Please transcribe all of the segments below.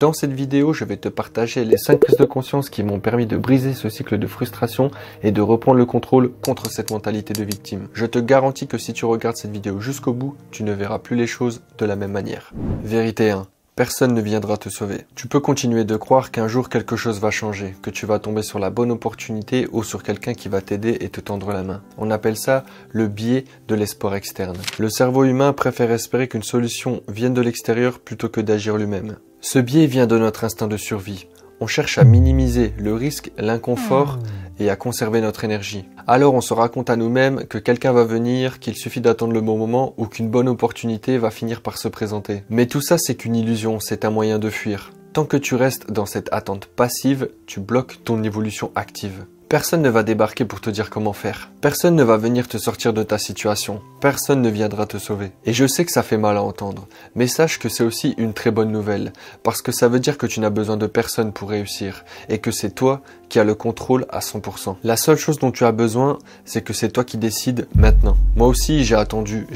Dans cette vidéo, je vais te partager les 5 prises de conscience qui m'ont permis de briser ce cycle de frustration et de reprendre le contrôle contre cette mentalité de victime. Je te garantis que si tu regardes cette vidéo jusqu'au bout, tu ne verras plus les choses de la même manière. Vérité 1. Personne ne viendra te sauver. Tu peux continuer de croire qu'un jour quelque chose va changer, que tu vas tomber sur la bonne opportunité ou sur quelqu'un qui va t'aider et te tendre la main. On appelle ça le biais de l'espoir externe. Le cerveau humain préfère espérer qu'une solution vienne de l'extérieur plutôt que d'agir lui-même. Ce biais vient de notre instinct de survie. On cherche à minimiser le risque, l'inconfort et à conserver notre énergie. Alors on se raconte à nous-mêmes que quelqu'un va venir, qu'il suffit d'attendre le bon moment ou qu'une bonne opportunité va finir par se présenter. Mais tout ça c'est qu'une illusion, c'est un moyen de fuir. Tant que tu restes dans cette attente passive, tu bloques ton évolution active. Personne ne va débarquer pour te dire comment faire. Personne ne va venir te sortir de ta situation. Personne ne viendra te sauver. Et je sais que ça fait mal à entendre, mais sache que c'est aussi une très bonne nouvelle, parce que ça veut dire que tu n'as besoin de personne pour réussir, et que c'est toi qui as le contrôle à 100%. La seule chose dont tu as besoin, c'est que c'est toi qui décides maintenant. Moi aussi, j'ai attendu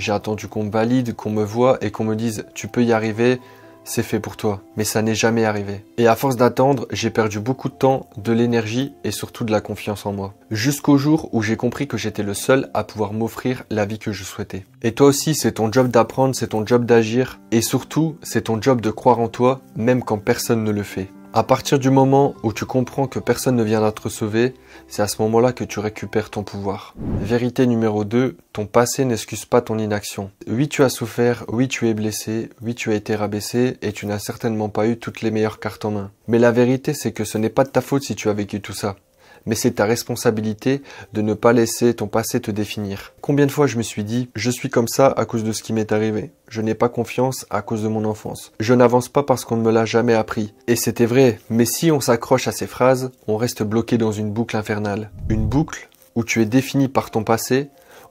qu'on me valide, qu'on me voie et qu'on me dise « tu peux y arriver ». C'est fait pour toi, mais ça n'est jamais arrivé. Et à force d'attendre, j'ai perdu beaucoup de temps, de l'énergie et surtout de la confiance en moi. Jusqu'au jour où j'ai compris que j'étais le seul à pouvoir m'offrir la vie que je souhaitais. Et toi aussi, c'est ton job d'apprendre, c'est ton job d'agir et surtout, c'est ton job de croire en toi, même quand personne ne le fait. À partir du moment où tu comprends que personne ne viendra te sauver, c'est à ce moment-là que tu récupères ton pouvoir. Vérité numéro 2, ton passé n'excuse pas ton inaction. Oui, tu as souffert, oui, tu es blessé, oui, tu as été rabaissé et tu n'as certainement pas eu toutes les meilleures cartes en main. Mais la vérité, c'est que ce n'est pas de ta faute si tu as vécu tout ça. Mais c'est ta responsabilité de ne pas laisser ton passé te définir. Combien de fois je me suis dit « je suis comme ça à cause de ce qui m'est arrivé ». Je n'ai pas confiance à cause de mon enfance. Je n'avance pas parce qu'on ne me l'a jamais appris. Et c'était vrai, mais si on s'accroche à ces phrases, on reste bloqué dans une boucle infernale. Une boucle où tu es défini par ton passé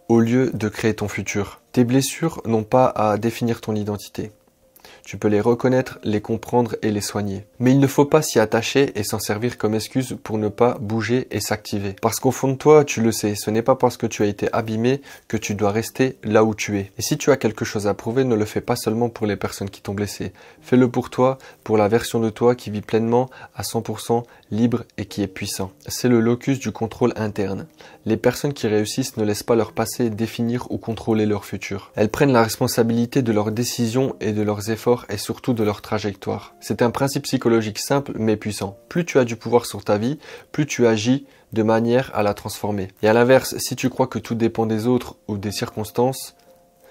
au lieu de créer ton futur. Tes blessures n'ont pas à définir ton identité. Tu peux les reconnaître, les comprendre et les soigner. Mais il ne faut pas s'y attacher et s'en servir comme excuse pour ne pas bouger et s'activer. Parce qu'au fond de toi, tu le sais, ce n'est pas parce que tu as été abîmé que tu dois rester là où tu es. Et si tu as quelque chose à prouver, ne le fais pas seulement pour les personnes qui t'ont blessé. Fais-le pour toi, pour la version de toi qui vit pleinement, à 100%, libre et qui est puissant. C'est le locus du contrôle interne. Les personnes qui réussissent ne laissent pas leur passé définir ou contrôler leur futur. Elles prennent la responsabilité de leurs décisions et de leurs efforts et surtout de leur trajectoire. C'est un principe psychologique simple mais puissant. Plus tu as du pouvoir sur ta vie, plus tu agis de manière à la transformer. Et à l'inverse, si tu crois que tout dépend des autres ou des circonstances,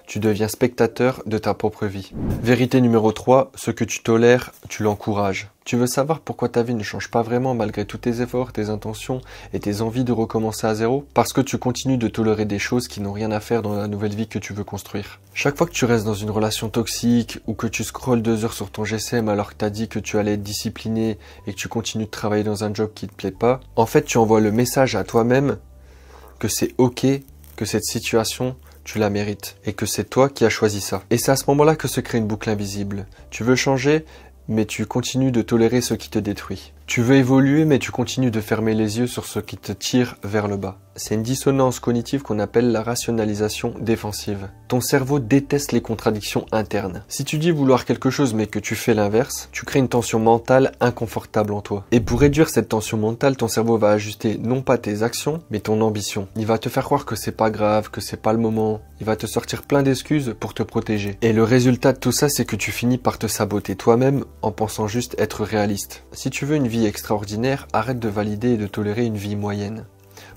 tu deviens spectateur de ta propre vie. Vérité numéro 3, ce que tu tolères, tu l'encourages. Tu veux savoir pourquoi ta vie ne change pas vraiment malgré tous tes efforts, tes intentions et tes envies de recommencer à zéro? Parce que tu continues de tolérer des choses qui n'ont rien à faire dans la nouvelle vie que tu veux construire. Chaque fois que tu restes dans une relation toxique ou que tu scrolles 2 heures sur ton GSM alors que tu as dit que tu allais être discipliné et que tu continues de travailler dans un job qui te plaît pas, en fait tu envoies le message à toi-même que c'est ok, que cette situation tu la mérites et que c'est toi qui as choisi ça. Et c'est à ce moment-là que se crée une boucle invisible. Tu veux changer, mais tu continues de tolérer ce qui te détruit. Tu veux évoluer, mais tu continues de fermer les yeux sur ce qui te tire vers le bas. C'est une dissonance cognitive qu'on appelle la rationalisation défensive. Ton cerveau déteste les contradictions internes. Si tu dis vouloir quelque chose mais que tu fais l'inverse, tu crées une tension mentale inconfortable en toi. Et pour réduire cette tension mentale, ton cerveau va ajuster non pas tes actions, mais ton ambition. Il va te faire croire que c'est pas grave, que c'est pas le moment. Il va te sortir plein d'excuses pour te protéger. Et le résultat de tout ça, c'est que tu finis par te saboter toi-même en pensant juste être réaliste. Si tu veux une vie extraordinaire, arrête de valider et de tolérer une vie moyenne.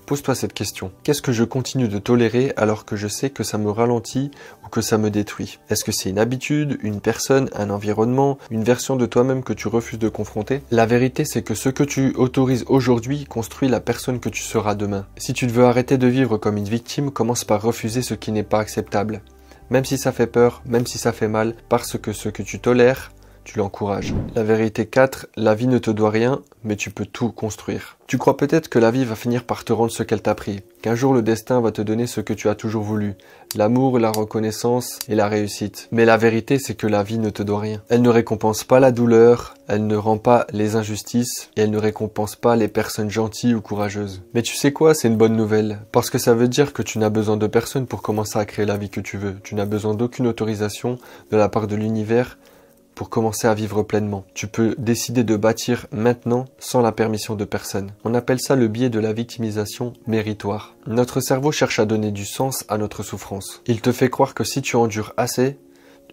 Pose-toi cette question. Qu'est-ce que je continue de tolérer alors que je sais que ça me ralentit ou que ça me détruit? Est-ce que c'est une habitude, une personne, un environnement, une version de toi-même que tu refuses de confronter? La vérité, c'est que ce que tu autorises aujourd'hui construit la personne que tu seras demain. Si tu veux arrêter de vivre comme une victime, commence par refuser ce qui n'est pas acceptable. Même si ça fait peur, même si ça fait mal, parce que ce que tu tolères, tu l'encourages. La vérité 4, la vie ne te doit rien, mais tu peux tout construire. Tu crois peut-être que la vie va finir par te rendre ce qu'elle t'a pris, qu'un jour le destin va te donner ce que tu as toujours voulu, l'amour, la reconnaissance et la réussite. Mais la vérité, c'est que la vie ne te doit rien. Elle ne récompense pas la douleur, elle ne rend pas les injustices et elle ne récompense pas les personnes gentilles ou courageuses. Mais tu sais quoi, c'est une bonne nouvelle, parce que ça veut dire que tu n'as besoin de personne pour commencer à créer la vie que tu veux. Tu n'as besoin d'aucune autorisation de la part de l'univers pour commencer à vivre pleinement. Tu peux décider de bâtir maintenant sans la permission de personne. On appelle ça le biais de la victimisation méritoire. Notre cerveau cherche à donner du sens à notre souffrance. Il te fait croire que si tu endures assez,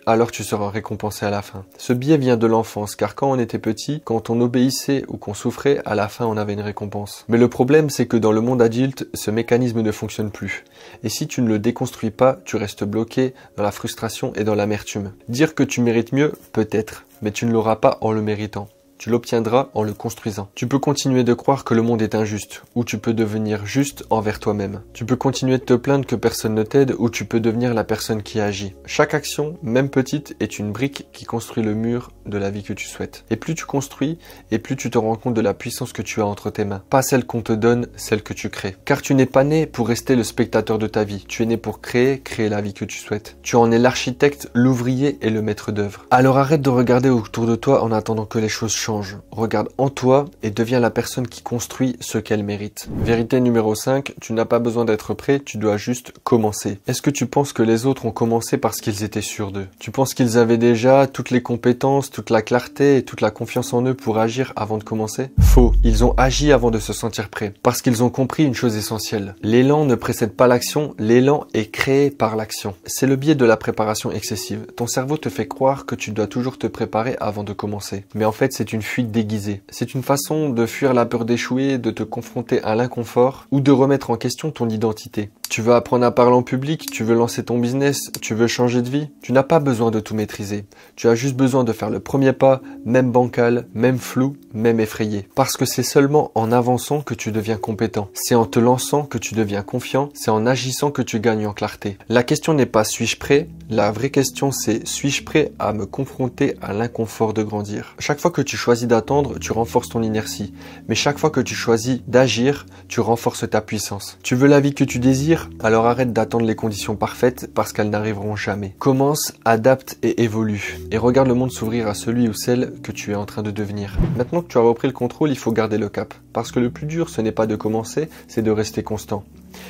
alors tu seras récompensé à la fin. Ce biais vient de l'enfance, car quand on était petit, quand on obéissait ou qu'on souffrait, à la fin on avait une récompense. Mais le problème, c'est que dans le monde adulte, ce mécanisme ne fonctionne plus. Et si tu ne le déconstruis pas, tu restes bloqué dans la frustration et dans l'amertume. Dire que tu mérites mieux, peut-être, mais tu ne l'auras pas en le méritant. Tu l'obtiendras en le construisant. Tu peux continuer de croire que le monde est injuste, ou tu peux devenir juste envers toi-même. Tu peux continuer de te plaindre que personne ne t'aide, ou tu peux devenir la personne qui agit. Chaque action, même petite, est une brique qui construit le mur de la vie que tu souhaites. Et plus tu construis, et plus tu te rends compte de la puissance que tu as entre tes mains. Pas celle qu'on te donne, celle que tu crées. Car tu n'es pas né pour rester le spectateur de ta vie. Tu es né pour créer la vie que tu souhaites. Tu en es l'architecte, l'ouvrier et le maître d'œuvre. Alors arrête de regarder autour de toi en attendant que les choses changent. Regarde en toi et deviens la personne qui construit ce qu'elle mérite. Vérité numéro 5, tu n'as pas besoin d'être prêt, tu dois juste commencer. Est-ce que tu penses que les autres ont commencé parce qu'ils étaient sûrs d'eux? Tu penses qu'ils avaient déjà toutes les compétences, toute la clarté et toute la confiance en eux pour agir avant de commencer? Faux. Ils ont agi avant de se sentir prêts. Parce qu'ils ont compris une chose essentielle. L'élan ne précède pas l'action, l'élan est créé par l'action. C'est le biais de la préparation excessive. Ton cerveau te fait croire que tu dois toujours te préparer avant de commencer. Mais en fait, c'est une fuite déguisée. C'est une façon de fuir la peur d'échouer, de te confronter à l'inconfort ou de remettre en question ton identité. Tu veux apprendre à parler en public, tu veux lancer ton business, tu veux changer de vie. Tu n'as pas besoin de tout maîtriser. Tu as juste besoin de faire le premier pas, même bancal, même flou, même effrayé. Parce que c'est seulement en avançant que tu deviens compétent. C'est en te lançant que tu deviens confiant. C'est en agissant que tu gagnes en clarté. La question n'est pas suis-je prêt? La vraie question c'est suis-je prêt à me confronter à l'inconfort de grandir? Chaque fois que tu choisis d'attendre, tu renforces ton inertie. Mais chaque fois que tu choisis d'agir, tu renforces ta puissance. Tu veux la vie que tu désires? Alors arrête d'attendre les conditions parfaites parce qu'elles n'arriveront jamais. Commence, adapte et évolue. Et regarde le monde s'ouvrir à celui ou celle que tu es en train de devenir. Maintenant que tu as repris le contrôle, il faut garder le cap. Parce que le plus dur, ce n'est pas de commencer, c'est de rester constant.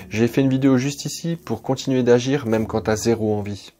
J'ai fait une vidéo juste ici pour continuer d'agir même quand tu as zéro envie.